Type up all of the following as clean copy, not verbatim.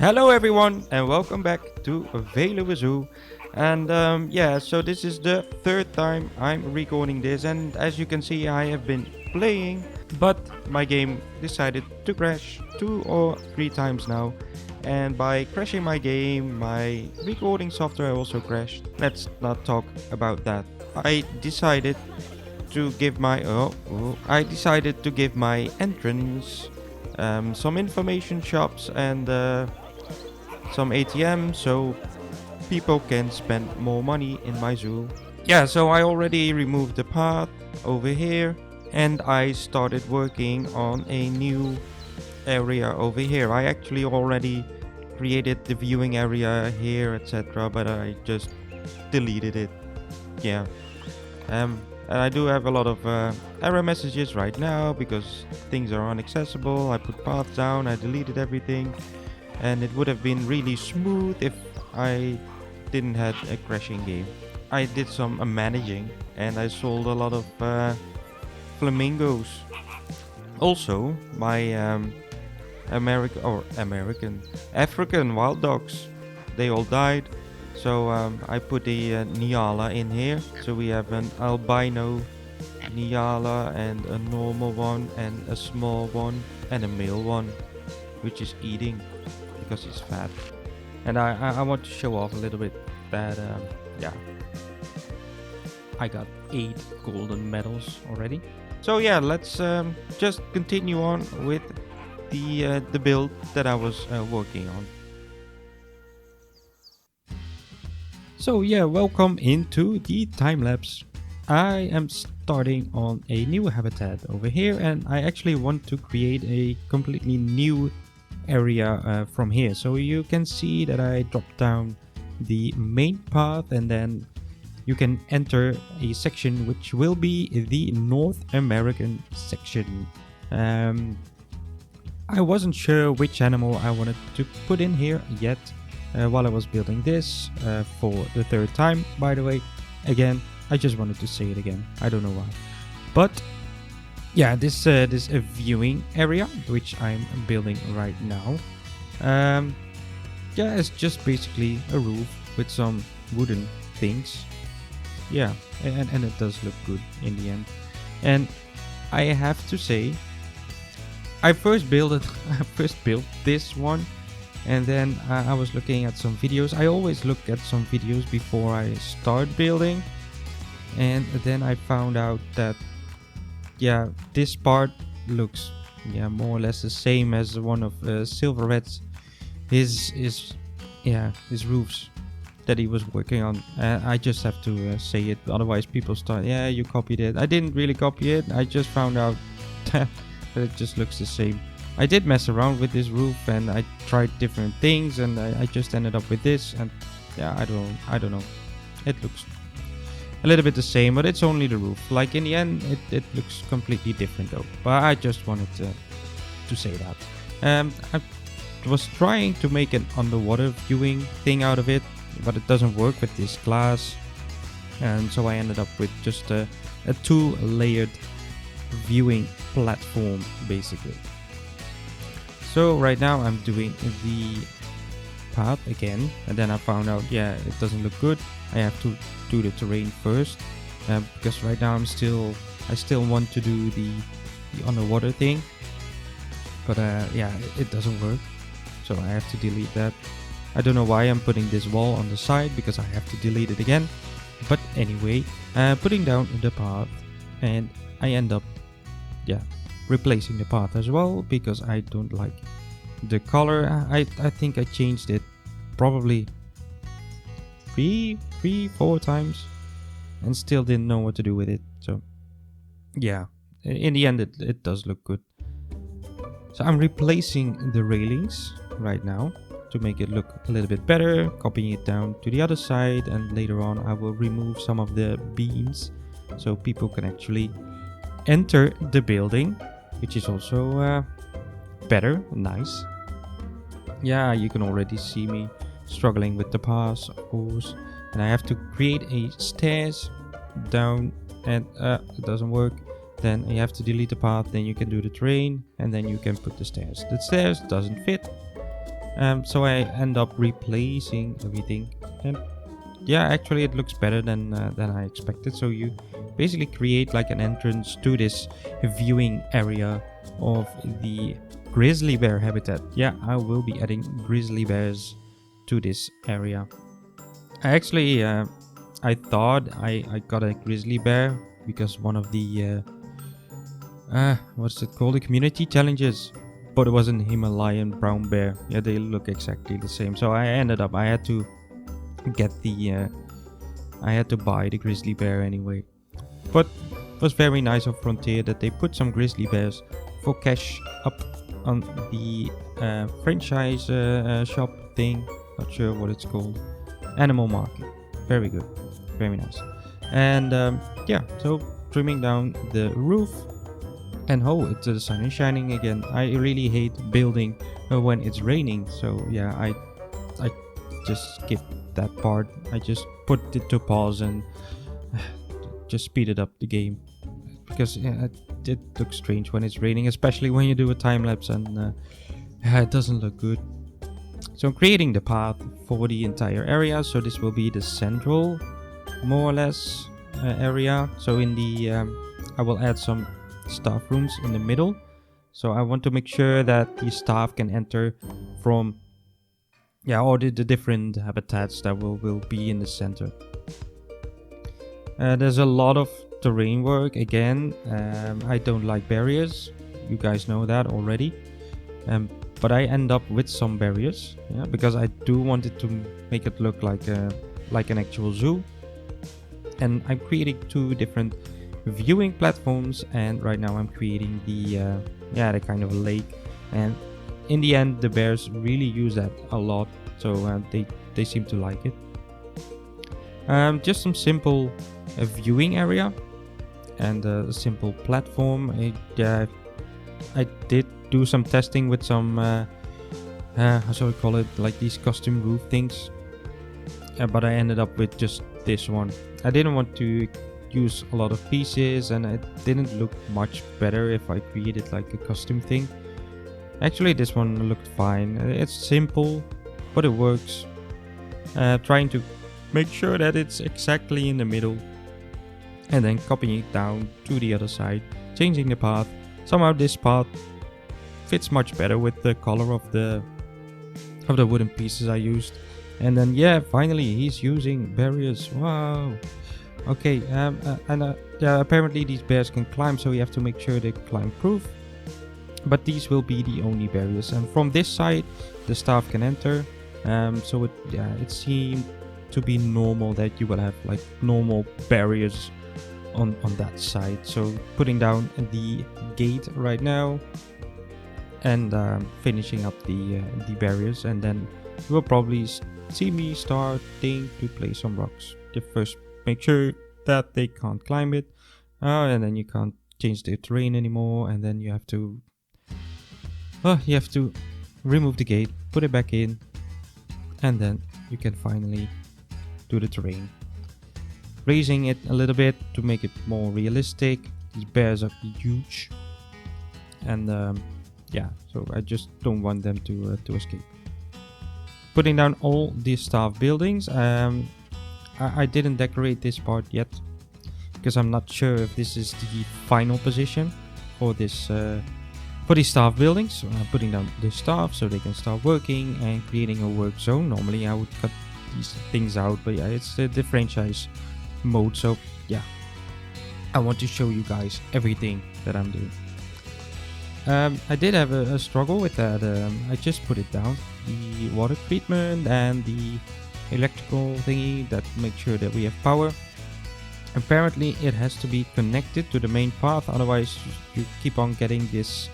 Hello everyone and welcome back to Veluwe Zoo. And so this is the third time I'm recording this, and as you can see I have been playing, but my game decided to crash 2 or 3 times now. And by crashing my game, my recording software also crashed. Let's not talk about that. I decided to give my entrance some information shops and some ATMs so people can spend more money in my zoo. Yeah, so I already removed the path over here and I started working on a new area over here. I actually already created the viewing area here, etc., but I just deleted it. Yeah. And I do have a lot of error messages right now because things are inaccessible. I put paths down, I deleted everything, and it would have been really smooth if I didn't have a crashing game. I did some managing and I sold a lot of flamingos. Also, my African wild dogs, they all died. So I put a Nyala in here. So we have an albino Nyala and a normal one and a small one and a male one, which is eating because he's fat. And I want to show off a little bit that I got 8 golden medals already. So yeah, let's just continue on with the build that I was working on. So yeah, welcome into the time lapse. I am starting on a new habitat over here, and I actually want to create a completely new area from here. So you can see that I dropped down the main path, and then you can enter a section which will be the North American section. I wasn't sure which animal I wanted to put in here yet. While I was building this for the 3rd time, by the way. Again, I just wanted to say it again. I don't know why. But yeah, this is a viewing area which I'm building right now. Yeah, it's just basically a roof with some wooden things. Yeah, and it does look good in the end. And I have to say, I first built this one. And then I was looking at some videos. I always look at some videos before I start building. And then I found out that, yeah, this part looks, more or less the same as one of Silverred's, his roofs that he was working on. I just have to say it, otherwise people start, yeah, you copied it. I didn't really copy it. I just found out that it just looks the same. I did mess around with this roof and I tried different things, and I just ended up with this, and yeah, I don't know. It looks a little bit the same, but it's only the roof. Like in the end, it looks completely different though. But I just wanted to say that. I was trying to make an underwater viewing thing out of it, but it doesn't work with this glass, and so I ended up with just a 2-layered viewing platform basically. So right now I'm doing the path again, and then I found out, yeah, it doesn't look good. I have to do the terrain first, because right now I still want to do the underwater thing, but yeah, it doesn't work, so I have to delete that. I don't know why I'm putting this wall on the side, because I have to delete it again. But anyway, putting down the path, and I end up, replacing the path as well, because I don't like the color. I think I changed it probably 3-4 times and still didn't know what to do with it. So yeah, in the end it does look good. So I'm replacing the railings right now to make it look a little bit better, copying it down to the other side, and later on I will remove some of the beams so people can actually enter the building, which is also better, nice. Yeah, you can already see me struggling with the paths, of course, and I have to create a stairs down, and it doesn't work. Then you have to delete the path, then you can do the terrain, and then you can put the stairs. The stairs doesn't fit, So I end up replacing everything, and yeah, actually it looks better than I expected. So you basically create like an entrance to this viewing area of the grizzly bear habitat. Yeah, I will be adding grizzly bears to this area. I thought I got a grizzly bear because one of the what's it called, the community challenges, but it was an Himalayan brown bear. Yeah, they look exactly the same. So I ended up I had to get the I had to buy the grizzly bear anyway. But it was very nice of Frontier that they put some grizzly bears for cash up on the franchise shop thing. Not sure what it's called. Animal market. Very good. Very nice. And yeah, so trimming down the roof. And the sun is shining again. I really hate building when it's raining. So yeah, I just skipped that part. I just put it to pause and just speeded up the game. Because yeah, it looks strange when it's raining, especially when you do a time lapse, and it doesn't look good. So I'm creating the path for the entire area. So this will be the central, more or less, area. So in the I will add some staff rooms in the middle. So I want to make sure that the staff can enter from all the different habitats that will be in the center. There's a lot of terrain work again. I don't like barriers. You guys know that already. But I end up with some barriers, because I do want it to make it look like an actual zoo. And I'm creating 2 different viewing platforms, and right now I'm creating the kind of lake. And in the end, the bears really use that a lot, so they seem to like it. Just some simple viewing area and a simple platform. I did do some testing with some how shall we call it, like these custom roof things, but I ended up with just this one. I didn't want to use a lot of pieces, and it didn't look much better if I created like a custom thing. Actually, this one looked fine. It's simple, but it works. Trying to make sure that it's exactly in the middle, and then copying it down to the other side, changing the path. Somehow this path fits much better with the color of the wooden pieces I used. And then finally he's using barriers. Wow. Okay, apparently these bears can climb, so you have to make sure they're climb proof. But these will be the only barriers, and from this side the staff can enter. So it seemed to be normal that you will have like normal barriers on that side. So putting down the gate right now, and finishing up the barriers, and then you will probably see me starting to place some rocks. The first, make sure that they can't climb it, and then you can't change the terrain anymore, and then you have to remove the gate, put it back in, and then you can finally do the terrain, raising it a little bit to make it more realistic. These bears are huge, and so I just don't want them to escape. Putting down all these staff buildings. I didn't decorate this part yet because I'm not sure if this is the final position for this for these staff buildings. So I'm putting down the staff so they can start working and creating a work zone. Normally I would cut these things out, but it's the franchise mode, so I want to show you guys everything that I'm doing. I did have a struggle with that. I just put it down, the water treatment and the electrical thingy that makes sure that we have power. Apparently it has to be connected to the main path, otherwise you keep on getting this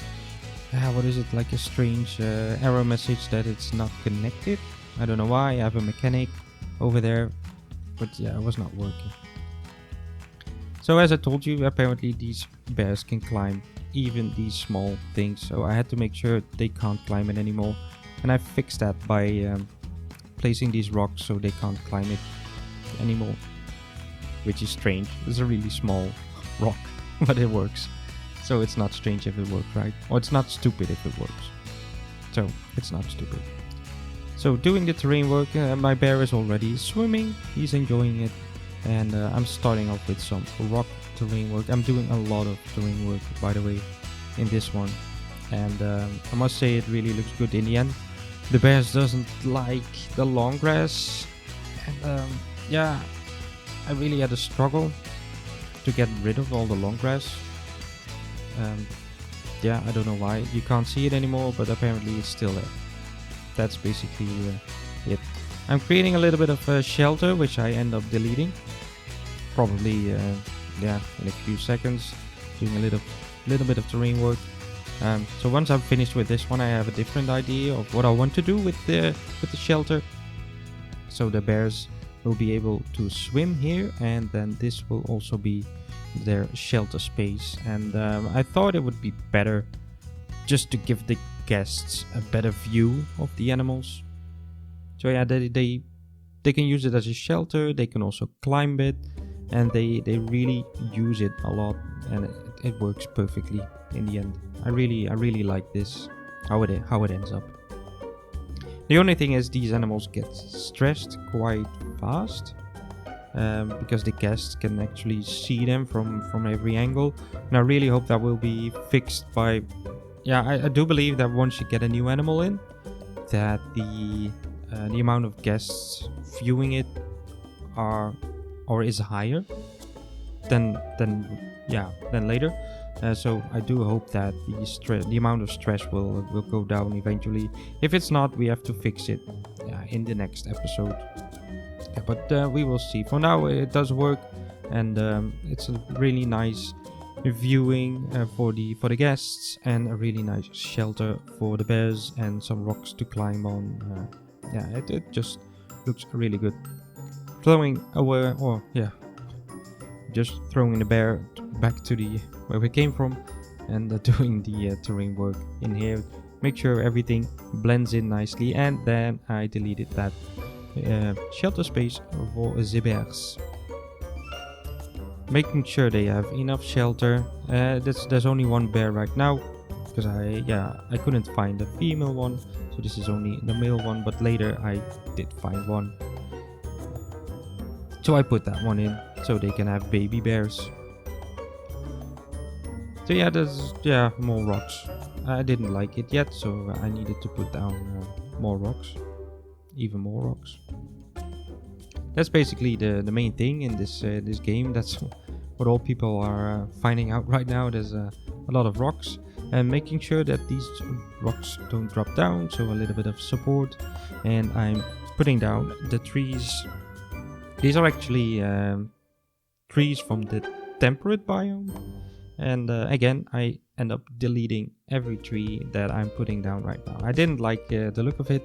what is it, like a strange error message that it's not connected. I don't know why. I have a mechanic over there, but it was not working. So as I told you, apparently these bears can climb even these small things, so I had to make sure they can't climb it anymore, and I fixed that by placing these rocks so they can't climb it anymore, which is strange. It's a really small rock, but it works, so it's not strange if it works, right? Or it's not stupid if it works, so it's not stupid. So doing the terrain work, my bear is already swimming, he's enjoying it, and I'm starting off with some rock terrain work. I'm doing a lot of terrain work, by the way, in this one, and I must say it really looks good in the end. The bears doesn't like the long grass, and yeah, I really had a struggle to get rid of all the long grass. Yeah, I don't know why. You can't see it anymore, but apparently it's still there. That's basically it. I'm creating a little bit of a shelter, which I end up deleting. Probably, yeah, in a few seconds. Doing a little bit of terrain work. So once I'm finished with this one, I have a different idea of what I want to do with the shelter. So the bears will be able to swim here, and then this will also be their shelter space. And I thought it would be better just to give the guests a better view of the animals. So yeah, they can use it as a shelter. They can also climb it, and they really use it a lot, and it works perfectly in the end. I really like this, how it ends up. The only thing is these animals get stressed quite fast, because the guests can actually see them from every angle, and I really hope that will be fixed by, yeah, I do believe that once you get a new animal in, that the amount of guests viewing it is higher than later. So I do hope that the amount of stress will go down eventually. If it's not, we have to fix it in the next episode. Yeah, but we will see. For now, it does work, and it's a really nice viewing for the guests, and a really nice shelter for the bears, and some rocks to climb on. Yeah, it just looks really good. Just throwing the bear back to where we came from, and doing the terrain work in here. Make sure everything blends in nicely, and then I deleted that shelter space for the bears. Making sure they have enough shelter. There's only one bear right now, because I couldn't find a female one, so this is only the male one, but later I did find one. So I put that one in, so they can have baby bears. So yeah, there's more rocks. I didn't like it yet, so I needed to put down more rocks. Even more rocks. That's basically the main thing in this game. That's what all people are finding out right now. There's a lot of rocks, and making sure that these rocks don't drop down, so a little bit of support. And I'm putting down the trees. These are actually trees from the temperate biome, and again I end up deleting every tree that I'm putting down right now. I didn't like the look of it,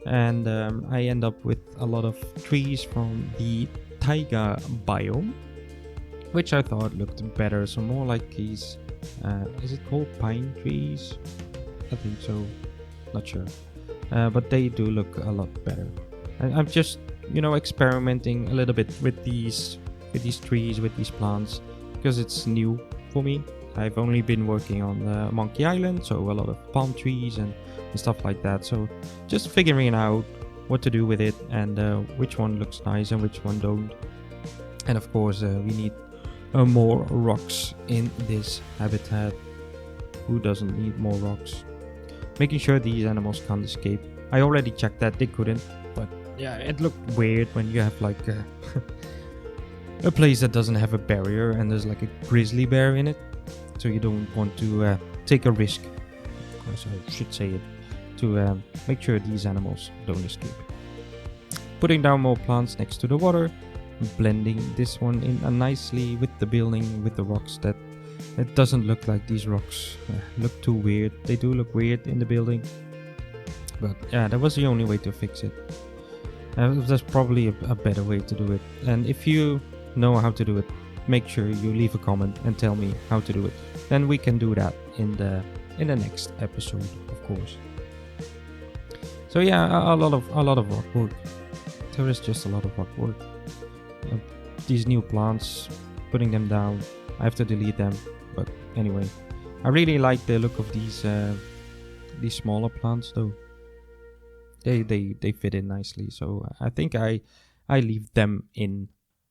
and I end up with a lot of trees from the taiga biome, which I thought looked better. So more like these, is it called pine trees? I think so, not sure, but they do look a lot better. I'm just experimenting a little bit with these trees, with these plants, because it's new for me. I've only been working on Monkey Island, so a lot of palm trees and stuff like that. So just figuring out what to do with it, and which one looks nice and which one don't. And of course we need more rocks in this habitat. Who doesn't need more rocks? Making sure these animals can't escape. I already checked that they couldn't, but yeah, it looked weird when you have like a place that doesn't have a barrier and there's like a grizzly bear in it. So you don't want to take a risk, so I should say it, to make sure these animals don't escape. Putting down more plants next to the water, blending this one in nicely with the building, with the rocks. That it doesn't look like these rocks look too weird. They do look weird in the building, but yeah, that was the only way to fix it. There's probably a better way to do it, and if you know how to do it, make sure you leave a comment and tell me how to do it. Then we can do that in the next episode, of course. So yeah, a lot of rock work. There is just a lot of rock work. These new plants, putting them down, I have to delete them. But anyway, I really like the look of these smaller plants though. they fit in nicely. So I think I leave them in.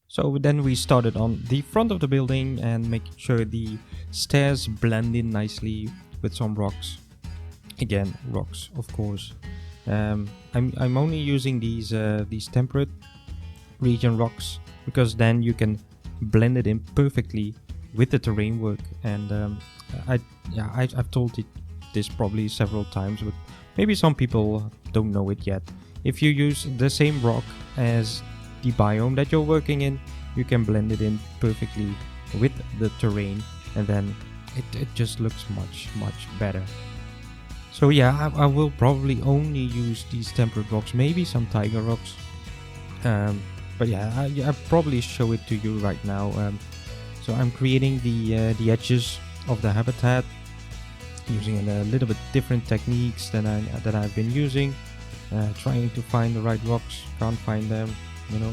So then we started on the front of the building and making sure the stairs blend in nicely with some rocks. Again, rocks, of course. I'm only using these temperate region rocks because then you can blend it in perfectly with the terrain work. And I've told it this probably several times, but maybe some people don't know it yet. If you use the same rock as the biome that you're working in, you can blend it in perfectly with the terrain, and then it just looks much better. So yeah, I will probably only use these temperate rocks, maybe some tiger rocks, but yeah, I probably show it to you right now. So I'm creating the edges of the habitat using a little bit different techniques than I've been using, trying to find the right rocks. Can't find them, you know.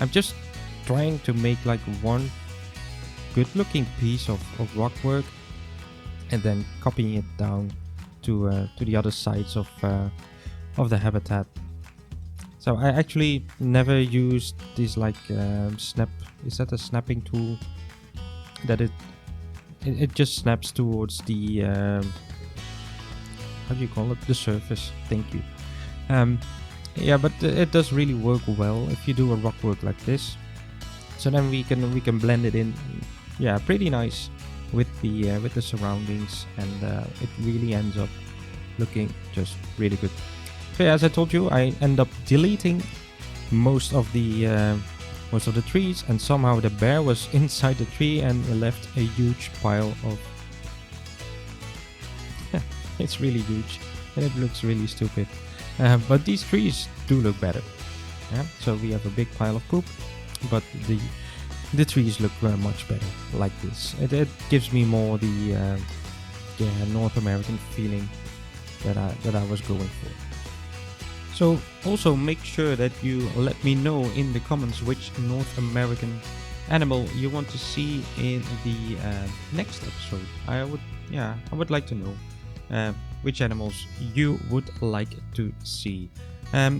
I'm just trying to make like one good looking piece of rock work and then copying it down to the other sides of the habitat. So I actually never used this like snap. Is that a snapping tool? That it just snaps towards the how do you call it? The surface. Thank you. Yeah, but it does really work well if you do a rock work like this. So then we can blend it in, yeah, pretty nice with the surroundings, and it really ends up looking just really good. So yeah, as I told you, I end up deleting most of the trees, and somehow the bear was inside the tree and left a huge pile of it's really huge and it looks really stupid, but these trees do look better. Yeah, so we have a big pile of poop, but the trees look much better like this. It gives me more the North American feeling that I was going for. So also make sure that you let me know in the comments which North American animal you want to see in the next episode. I would like to know which animals you would like to see.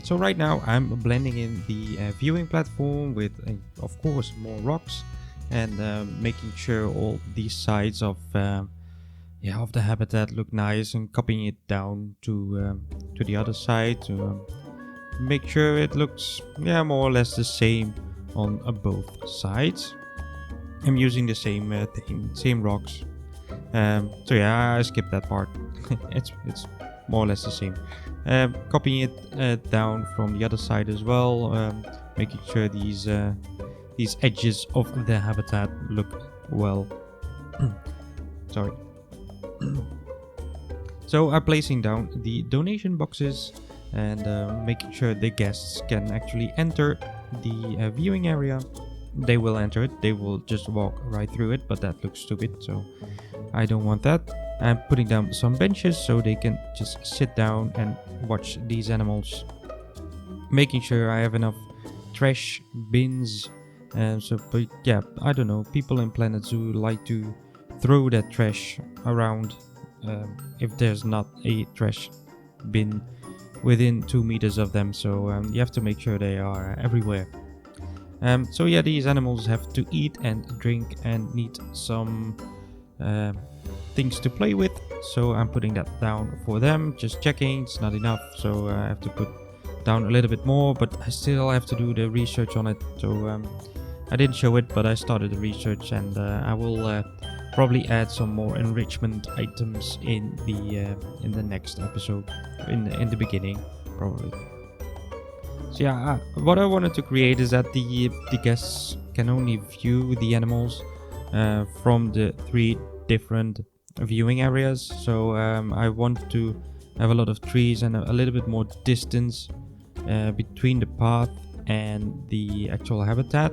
So right now I'm blending in the viewing platform with, of course, more rocks, and making sure all these sides of the habitat look nice, and copying it down to the other side to make sure it looks more or less the same on both sides. I'm using the same rocks. So yeah, I skipped that part. it's more or less the same. Copying it down from the other side as well, making sure these edges of the habitat look well. Sorry. So I'm placing down the donation boxes and making sure the guests can actually enter the viewing area. They will enter it, they will just walk right through it, but that looks stupid, so I don't want that. I'm putting down some benches so they can just sit down and watch these animals. Making sure I have enough trash bins. But yeah, I don't know, people in Planet Zoo like to throw that trash around if there's not a trash bin within 2 meters of them, so you have to make sure they are everywhere. So yeah, these animals have to eat and drink and need some things to play with, so I'm putting that down for them. Just checking, it's not enough, so I have to put down a little bit more, but I still have to do the research on it. So I didn't show it, but I started the research, and I will probably add some more enrichment items in the next episode, in the beginning probably. So yeah, what I wanted to create is that the guests can only view the animals from the 3 different viewing areas. So I want to have a lot of trees and a little bit more distance between the path and the actual habitat.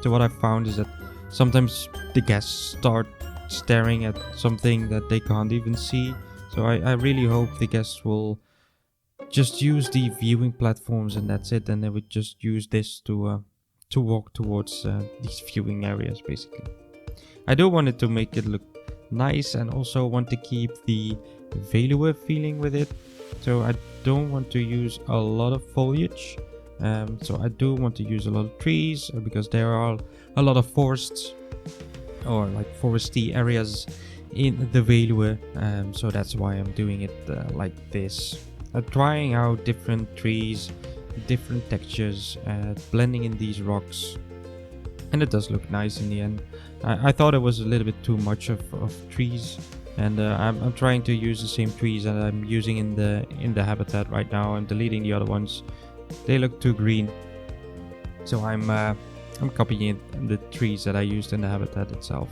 So what I found is that sometimes the guests start staring at something that they can't even see. So I really hope the guests will just use the viewing platforms and that's it, and they would just use this to walk towards these viewing areas basically. I do want it to make it look nice, and also want to keep the Veluwe feeling with it. so I don't want to use a lot of foliage. So I do want to use a lot of trees because there are a lot of forests or like foresty areas in the Veluwe. So that's why I'm doing it like this. Trying out different trees, different textures, blending in these rocks, and it does look nice in the end. I thought it was a little bit too much of trees, and I'm trying to use the same trees that I'm using in the habitat right now. I'm deleting the other ones. They look too green, so I'm copying the trees that I used in the habitat itself.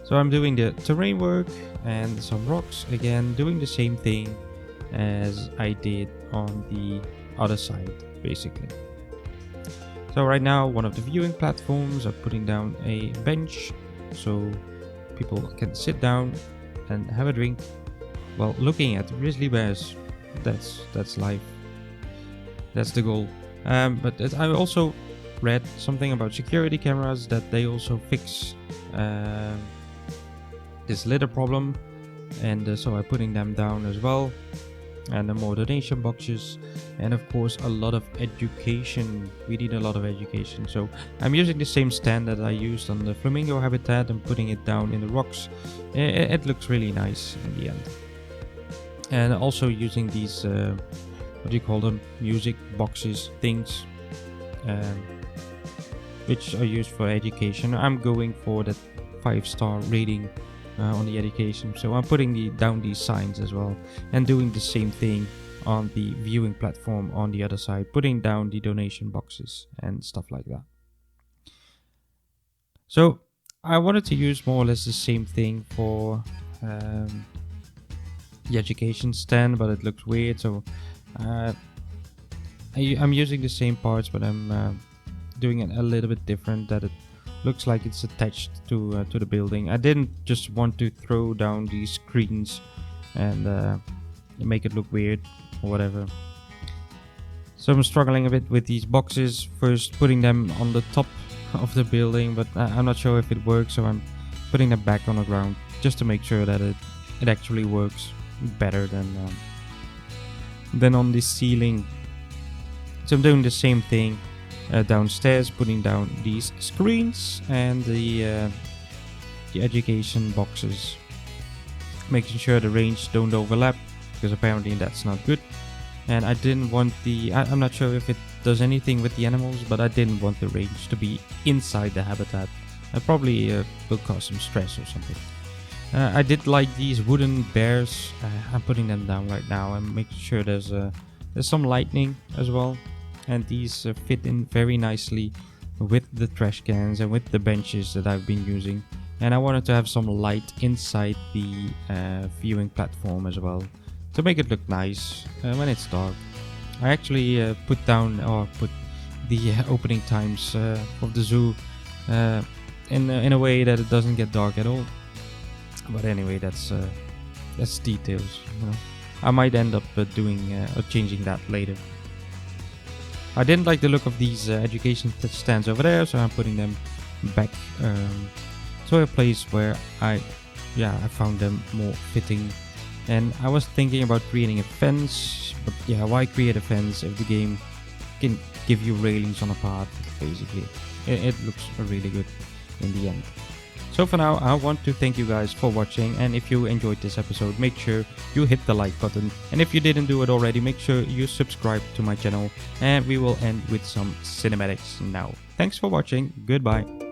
So I'm doing the terrain work and some rocks again, doing the same thing as I did on the other side, basically. So right now, one of the viewing platforms, I'm putting down a bench so people can sit down and have a drink while looking at grizzly bears. That's life. That's the goal. But I also read something about security cameras, that they also fix this litter problem, and so I'm putting them down as well. And the more donation boxes, and of course a lot of education. We need a lot of education, so I'm using the same stand that I used on the flamingo habitat and putting it down in the rocks. It looks really nice in the end. And also using these what do you call them, music boxes things, which are used for education. I'm going for that 5-star rating on the education, so I'm putting down these signs as well, and doing the same thing on the viewing platform on the other side, putting down the donation boxes and stuff like that. So I wanted to use more or less the same thing for the education stand, but it looks weird, so I'm using the same parts, but I'm doing it a little bit different, that it looks like it's attached to the building. I didn't just want to throw down these screens and make it look weird or whatever. So I'm struggling a bit with these boxes, first putting them on the top of the building, but I'm not sure if it works, so I'm putting them back on the ground just to make sure that it actually works better than on the ceiling. So I'm doing the same thing downstairs, putting down these screens and the education boxes, making sure the range don't overlap, because apparently that's not good. And I didn't want I'm not sure if it does anything with the animals, but I didn't want the range to be inside the habitat. I probably will cause some stress or something. I did like these wooden bears. I'm putting them down right now and making sure there's some lighting as well. And these fit in very nicely with the trash cans and with the benches that I've been using. And I wanted to have some light inside the viewing platform as well, to make it look nice when it's dark. I actually put the opening times of the zoo in a way that it doesn't get dark at all. But anyway, that's details, you know. I might end up doing or changing that later. I didn't like the look of these education stands over there, so I'm putting them back to a place where I found them more fitting. And I was thinking about creating a fence, but yeah, why create a fence if the game can give you railings on a path, basically. It looks really good in the end. So for now, I want to thank you guys for watching, and if you enjoyed this episode, make sure you hit the like button, and if you didn't do it already, make sure you subscribe to my channel, and we will end with some cinematics now. Thanks for watching, goodbye.